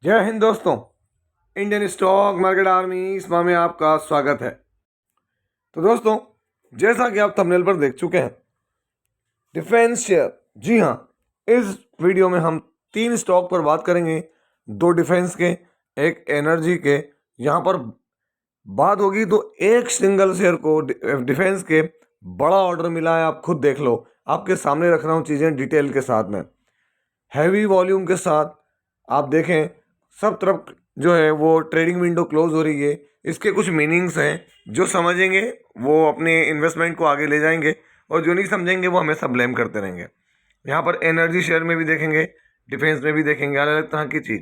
जय हिंद दोस्तों। Indian stock market army इसमा में आपका स्वागत है। तो दोस्तों, जैसा कि आप थंबनेल पर देख चुके हैं, डिफेंस शेयर, जी हाँ, इस वीडियो में हम 3 स्टॉक पर बात करेंगे। 2 डिफेंस के, एक एनर्जी के। यहाँ पर बात होगी तो एक सिंगल शेयर को डिफेंस के बड़ा ऑर्डर मिला है। आप खुद देख लो, आपके सामने रख रहा हूँ चीज़ें डिटेल के साथ में, हैवी वॉल्यूम के साथ। आप देखें, सब तरफ जो है वो ट्रेडिंग विंडो क्लोज हो रही है। इसके कुछ मीनिंग्स हैं, जो समझेंगे वो अपने इन्वेस्टमेंट को आगे ले जाएंगे, और जो नहीं समझेंगे वो हमेशा ब्लेम करते रहेंगे। यहाँ पर एनर्जी शेयर में भी देखेंगे, डिफेंस में भी देखेंगे, अलग अलग तरह की चीज़।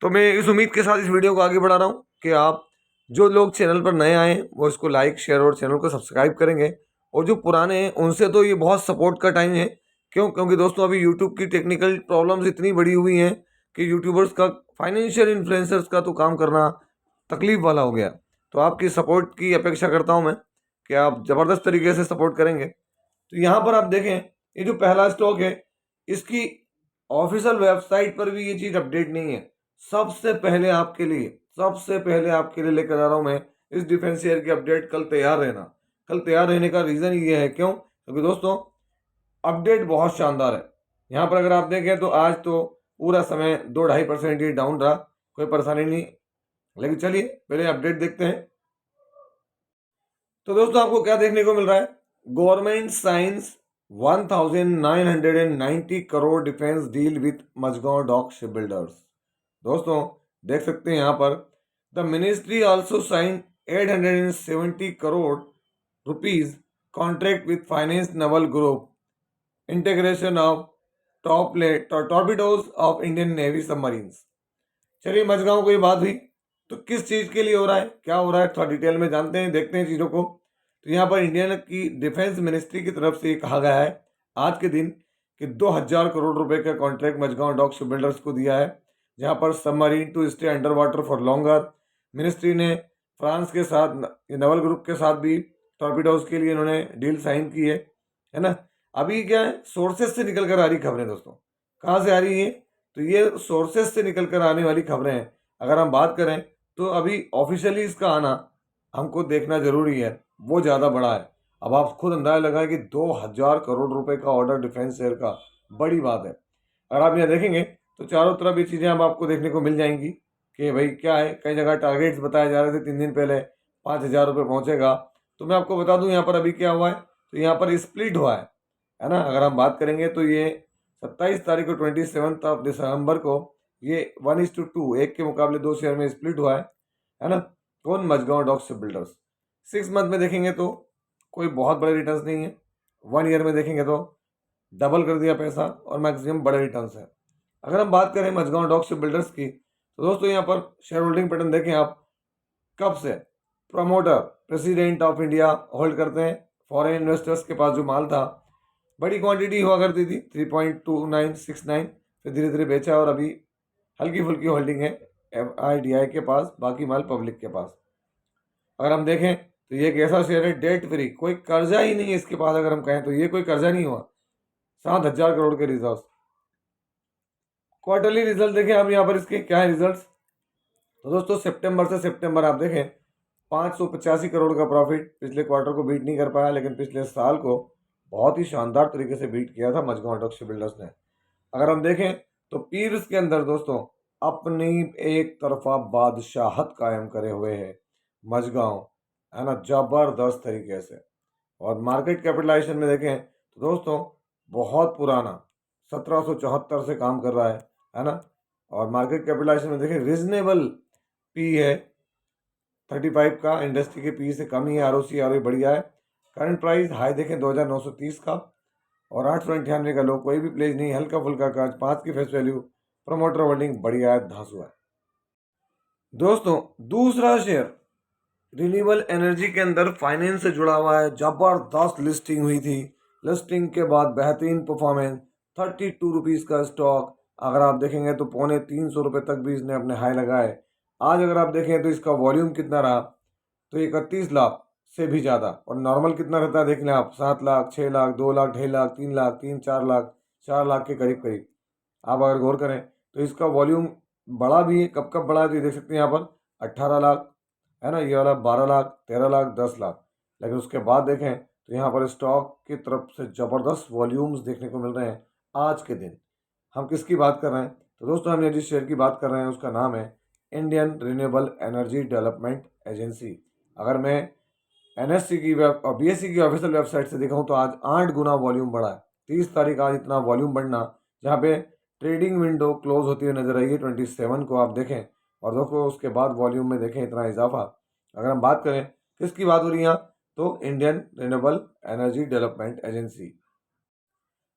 तो मैं इस उम्मीद के साथ इस वीडियो को आगे बढ़ा रहा हूँ कि आप जो लोग चैनल पर नए आए हैं वो इसको लाइक, शेयर और चैनल को सब्सक्राइब करेंगे। और जो पुराने हैं उनसे तो ये बहुत सपोर्ट का टाइम है। क्यों? क्योंकि दोस्तों, अभी यूट्यूब की टेक्निकल प्रॉब्लम्स इतनी बड़ी हुई हैं कि यूट्यूबर्स का, फाइनेंशियल इन्फ्लुएंसर्स का तो काम करना तकलीफ वाला हो गया। तो आपकी सपोर्ट की अपेक्षा करता हूँ मैं कि आप ज़बरदस्त तरीके से सपोर्ट करेंगे। तो यहाँ पर आप देखें, ये जो पहला स्टॉक है, इसकी ऑफिशियल वेबसाइट पर भी ये चीज़ अपडेट नहीं है। सबसे पहले आपके लिए लेकर आ रहा हूँ मैं इस डिफेंस शेयर की अपडेट। कल तैयार रहना। कल तैयार रहने का रीज़न ये है, क्यों? क्योंकि दोस्तों, अपडेट बहुत शानदार है। यहाँ पर अगर आप देखें तो आज तो पूरा समय 2-2.5% ही डाउन रहा, कोई परेशानी नहीं। लेकिन चलिए पहले अपडेट देखते हैं। तो दोस्तों, आपको क्या देखने को मिल रहा है? Government science 1990 crore defence deal with Mazagon dock ship builders. दोस्तों, देख सकते हैं यहाँ पर, the ministry also sign 870 crore rupees contract with finance naval group, integration of torpedoes of Indian navy submarines. चलिए, मझगांव को ये बात हुई, तो किस चीज़ के लिए हो रहा है, क्या हो रहा है, थोड़ा डिटेल में जानते हैं, देखते हैं चीज़ों को। तो यहाँ पर इंडियन की डिफेंस मिनिस्ट्री की तरफ से ये कहा गया है आज के दिन कि 2000 करोड़ रुपए का contract Mazagaon dock ship builders को दिया है, जहाँ पर submarine to stay under water for longer. Ministry ने फ्रांस के साथ, नवल ग्रुप के साथ भी टॉर्पिडोज के लिए इन्होंने डील साइन की है ना। अभी क्या है, सोर्सेज से निकल कर आ रही खबरें दोस्तों। कहाँ से आ रही है? तो ये सोर्सेज से निकल कर आने वाली खबरें हैं। अगर हम बात करें तो अभी ऑफिशियली इसका आना हमको देखना जरूरी है, वो ज़्यादा बड़ा है। अब आप खुद अंदाजा लगाएं कि 2000 करोड़ रुपए का ऑर्डर डिफेंस शेयर का, बड़ी बात है। अगर आप यहाँ देखेंगे तो चारों तरफ ये चीज़ें अब आपको देखने को मिल जाएंगी कि भाई क्या है। कई जगह टारगेट्स बताए जा रहे थे 3 दिन पहले, 5000 रुपये पहुँचेगा। तो मैं आपको बता दूँ यहाँ पर अभी क्या हुआ है। तो यहाँ पर स्प्लिट हुआ है ना। अगर हम बात करेंगे तो ये 27 तारीख को, 27 दिसंबर को, ये 1:2, एक के मुकाबले 2 शेयर में स्प्लिट हुआ है ना। कौन? Mazagaon dock ship builders. 6 month में देखेंगे तो कोई बहुत बड़े रिटर्न्स नहीं है। 1 ईयर में देखेंगे तो डबल कर दिया पैसा, और मैक्सिमम बड़े रिटर्न्स है। अगर हम बात करें मझगांव डॉक शिप बिल्डर्स की, तो दोस्तों यहाँ पर शेयर होल्डिंग पैटर्न देखें आप। कब से promoter president of India hold करते हैं। फॉरेन इन्वेस्टर्स के पास जो माल था, बड़ी क्वांटिटी हुआ करती थी, 3.2969, फिर धीरे धीरे बेचा, और अभी हल्की फुल्की होल्डिंग है FIDI के पास, बाकी माल पब्लिक के पास। अगर हम देखें तो ये एक ऐसा शेयर है डेट फ्री, कोई कर्जा ही नहीं है इसके पास। अगर हम कहें तो ये कोई कर्जा नहीं हुआ। 7000 करोड़ के रिजर्व। क्वार्टरली रिजल्ट देखें आप यहाँ पर, इसके क्या है रिजल्ट। तो दोस्तों, सितंबर से सितंबर आप देखें, 585 करोड़ का प्रॉफिट। पिछले क्वार्टर को बीट नहीं कर पाया, लेकिन पिछले साल को बहुत ही शानदार तरीके से बीट किया था मझगांव डॉक शिप बिल्डर्स ने। अगर हम देखें तो पीर्स के अंदर दोस्तों अपनी एक तरफा बादशाहत कायम करे हुए है मझगांव, है ना, जबरदस्त तरीके से। और मार्केट कैपिटलाइजेशन में देखें तो दोस्तों बहुत पुराना, 1774 से काम कर रहा है ना। और मार्केट कैपिटलाइजेशन में देखें रीजनेबल पी है 35 का, इंडस्ट्री के पी से कम ही है। ROC बढ़िया है। करंट प्राइस हाई देखें 2930 का, और 898 का लो। कोई भी प्लेज नहीं, हल्का फुल्का कर्ज, 5 की फेस वैल्यू, प्रमोटर होल्डिंग बढ़िया है, धांसू है। दोस्तों, दूसरा शेयर रिन्यूएबल एनर्जी के अंदर फाइनेंस से जुड़ा हुआ है। जबरदस्त लिस्टिंग हुई थी, लिस्टिंग के बाद बेहतरीन परफॉर्मेंस, 32 रुपीज़ का स्टॉक। अगर आप देखेंगे तो 350 रुपये तक भी इसने अपने हाई लगाए। आज अगर आप देखें तो इसका वॉल्यूम कितना रहा, तो 31 लाख से भी ज़्यादा। और नॉर्मल कितना रहता है देख लें आप, 7 लाख, 6 लाख, 2 लाख, 2.5 लाख, 3 लाख, 4 लाख, 4 लाख के करीब करीब। आप अगर गौर करें तो इसका वॉल्यूम बढ़ा भी है, कब कब बढ़ा है तो ये देख सकते हैं यहाँ पर 18 लाख है ना, ये वाला 12 लाख, 13 लाख, 10 लाख। लेकिन उसके बाद देखें तो यहाँ पर स्टॉक की तरफ से ज़बरदस्त वॉल्यूम्स देखने को मिल रहे हैं आज के दिन। हम किसकी बात कर रहे हैं तो दोस्तों हम जिस शेयर की बात कर रहे हैं उसका नाम है Indian renewable energy development agency. अगर मैं एनएससी की और बीएससी की ऑफिशियल वेबसाइट से देखा हूँ तो आज 8 गुना वॉल्यूम बढ़ा है। 30 तारीख आज इतना वॉल्यूम बढ़ना, जहाँ पे ट्रेडिंग विंडो क्लोज होती हुई नजर आई है 27 को आप देखें, और दोस्तों उसके बाद वॉल्यूम में देखें इतना इजाफा। अगर हम बात करें किसकी बात हो रही है यहाँ तो Indian renewable energy development agency.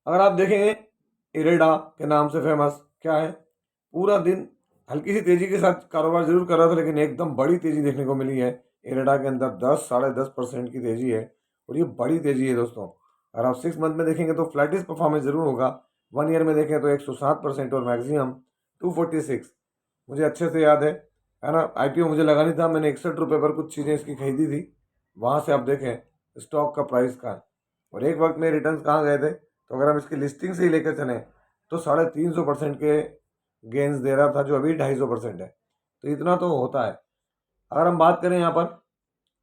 अगर आप देखेंगे इरेडा के नाम से फेमस क्या है, पूरा दिन हल्की सी तेजी के साथ कारोबार जरूर कर रहा था लेकिन एकदम बड़ी तेजी देखने को मिली है। इरेडा के अंदर 10 साढ़े 10% की तेजी है और ये बड़ी तेजी है दोस्तों। अगर आप 6 मंथ में देखेंगे तो फ्लैटिस परफॉर्मेंस जरूर होगा, 1 ईयर में देखें तो 107% और मैक्सिमम 246। मुझे अच्छे से याद है ना, आईपीओ मुझे लगा नहीं था, मैंने 61 रुपये पर कुछ चीज़ें इसकी खरीदी थी। वहाँ से आप देखें स्टॉक का प्राइस कहाँ है और एक वक्त में रिटर्न कहाँ गए थे, तो अगर हम इसकी लिस्टिंग से ही लेकर चलें तो 350% के गेंस दे रहा था, जो अभी 250% है। तो इतना तो होता है। अगर हम बात करें यहाँ पर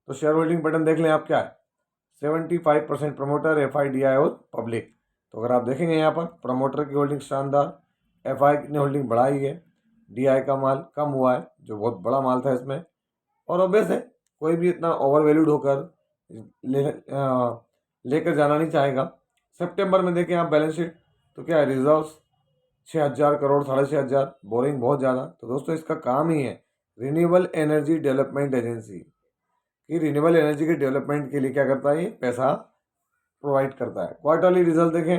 तो शेयर होल्डिंग पैटर्न देख लें आप क्या है, 75% प्रमोटर, FIDI और पब्लिक। तो अगर आप देखेंगे यहाँ पर प्रमोटर की होल्डिंग शानदार, FI ने होल्डिंग बढ़ाई है, DI का माल कम हुआ है जो बहुत बड़ा माल था इसमें। और ऑब्वियस है कोई भी इतना ओवर वैल्यूड होकर लेकर जाना नहीं चाहेगा। सितंबर में देखें आप बैलेंस शीट तो क्या है, रिजर्व्स 6,000 करोड़, 6,500, बोरिंग बहुत ज़्यादा। तो दोस्तों इसका काम ही है रिन्यूएबल एनर्जी डेवलपमेंट एजेंसी कि रिन्यूएबल एनर्जी के डेवलपमेंट के लिए क्या करता है, ये पैसा प्रोवाइड करता है। क्वार्टरली रिजल्ट देखें,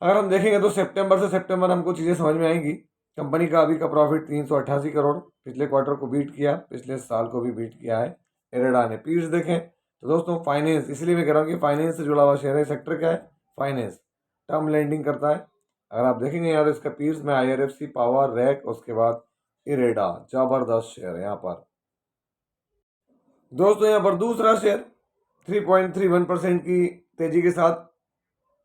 अगर हम देखेंगे तो सितंबर से सितंबर हमको चीज़ें समझ में आएंगी। कंपनी का अभी का प्रॉफिट 388 करोड़, पिछले क्वार्टर को बीट किया, पिछले साल को भी बीट किया है इरेडा ने। पीर्स देखें तो दोस्तों फाइनेंस, इसलिए मैं कह रहा हूँ कि फाइनेंस से जुड़ा हुआ शेयर है। सेक्टर क्या है, फाइनेंस, टर्म लेंडिंग करता है। अगर आप देखेंगे यार इसका पीर्स में IRFC, पावर, रैक, उसके बाद इरेडा, जबरदस्त शेयर है यहाँ पर। दोस्तों यहाँ पर दूसरा शेयर 3.31% की तेजी के साथ,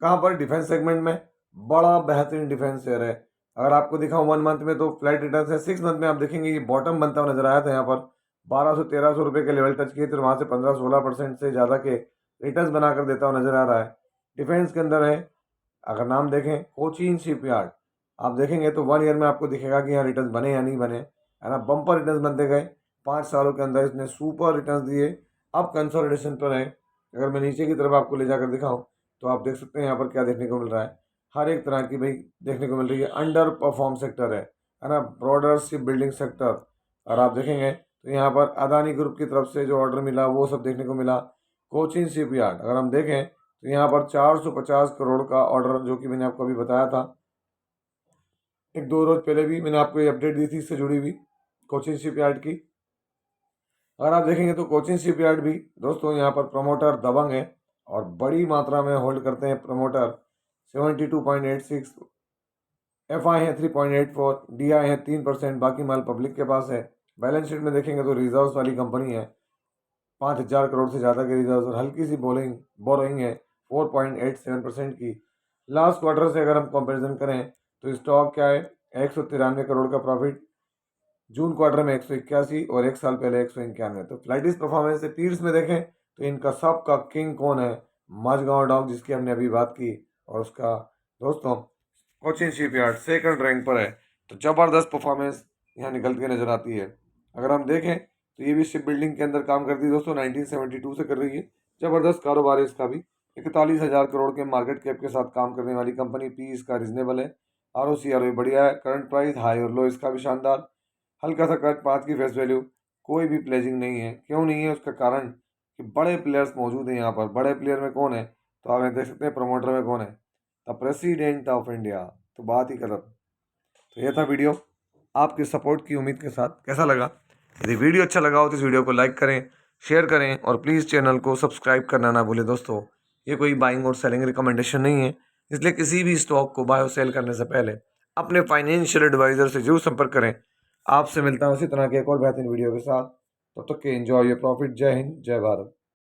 कहाँ पर, डिफेंस सेगमेंट में, बड़ा बेहतरीन डिफेंस शेयर है। अगर आपको दिखाऊं 1 मंथ में तो फ्लैट रिटर्न है, 6 मंथ में आप देखेंगे ये बॉटम बनता हुआ नजर आया था यहाँ पर, 1200-1300 रुपये के लेवल टच किए, फिर वहाँ से 15-16% से ज़्यादा के रिटर्न बनाकर देता हुआ नजर आ रहा है। डिफेंस के अंदर है, अगर नाम देखें कोचीन शिपयार्ड, आप देखेंगे तो 1 ईयर में आपको दिखेगा कि यहाँ रिटर्न बने या नहीं बने, है ना। बम्पर रिटर्न बनते गए, 5 सालों के अंदर इसने सुपर रिटर्न दिए। अब कंसोलिडेशन पर है। अगर मैं नीचे की तरफ आपको ले जाकर दिखाऊं तो आप देख सकते हैं यहाँ पर क्या देखने को मिल रहा है, हर एक तरह की भाई देखने को मिल रही है। अंडर परफॉर्म सेक्टर है ना, ब्रॉडर शिप बिल्डिंग सेक्टर। और आप देखेंगे तो यहाँ पर अदानी ग्रुप की तरफ से जो ऑर्डर मिला वो सब देखने को मिला। कोचिन शिपयार्ड अगर हम देखें तो यहाँ पर 450 करोड़ का ऑर्डर, जो कि मैंने आपको अभी बताया था, एक दो रोज पहले भी मैंने आपको ये अपडेट दी थी इससे जुड़ी हुई कोचिन शिपयार्ड की। अगर आप देखेंगे तो कोचिन शिपयार्ड भी दोस्तों यहाँ पर प्रमोटर दबंग है और बड़ी मात्रा में होल्ड करते हैं प्रमोटर, 72.86, FI है 3.84, DI है 3%, बाकी माल पब्लिक के पास है। बैलेंस शीट में देखेंगे तो रिजर्व्स वाली कंपनी है, 5,000 करोड़ से ज़्यादा के रिजर्व और हल्की सी बोरोइंग है 4.87% की। लास्ट क्वार्टर से अगर हम कंपैरिजन करें तो स्टॉक क्या है, 193 करोड़ का प्रॉफिट, जून क्वार्टर में 181 और एक साल पहले 191। तो फ्लैटिस परफॉर्मेंस से पीर्स में देखें तो इनका सबका किंग कौन है, माझगांव डॉक, जिसकी हमने अभी बात की, और उसका दोस्तों कोचिन शिपयार्ड सेकंड रैंक पर है। तो ज़बरदस्त परफॉर्मेंस यहाँ निकलती नजर आती है। अगर हम देखें तो ये भी शिप बिल्डिंग के अंदर काम करती है दोस्तों, 1972 से कर रही है। ज़बरदस्त कारोबार है इसका भी, 41,000 करोड़ के मार्केट कैप के साथ काम करने वाली कंपनी। पी इसका रिजनेबल है, ROC बढ़िया है, करंट प्राइस हाई और लो इसका भी शानदार। हल्का सा कट, 5 की फेस वैल्यू, कोई भी प्लेजिंग नहीं है। क्यों नहीं है, उसका कारण कि बड़े प्लेयर्स मौजूद हैं यहाँ पर। बड़े प्लेयर में कौन है तो आप देख सकते हैं, प्रमोटर में कौन है, द प्रेसिडेंट ऑफ इंडिया। तो बात ही गलत। तो ये था वीडियो, आपकी सपोर्ट की उम्मीद के साथ। कैसा लगा, यदि वीडियो अच्छा लगा हो तो इस वीडियो को लाइक करें, शेयर करें और प्लीज़ चैनल को सब्सक्राइब करना ना भूलें। दोस्तों ये कोई बाइंग और सेलिंग रिकमेंडेशन नहीं है, इसलिए किसी भी स्टॉक को बाय और सेल करने से पहले अपने फाइनेंशियल एडवाइज़र से जरूर संपर्क करें। आपसे मिलता हूँ इसी तरह के एक और बेहतरीन वीडियो के साथ। तब तक के एंजॉय योर प्रॉफिट। जय हिंद, जय भारत।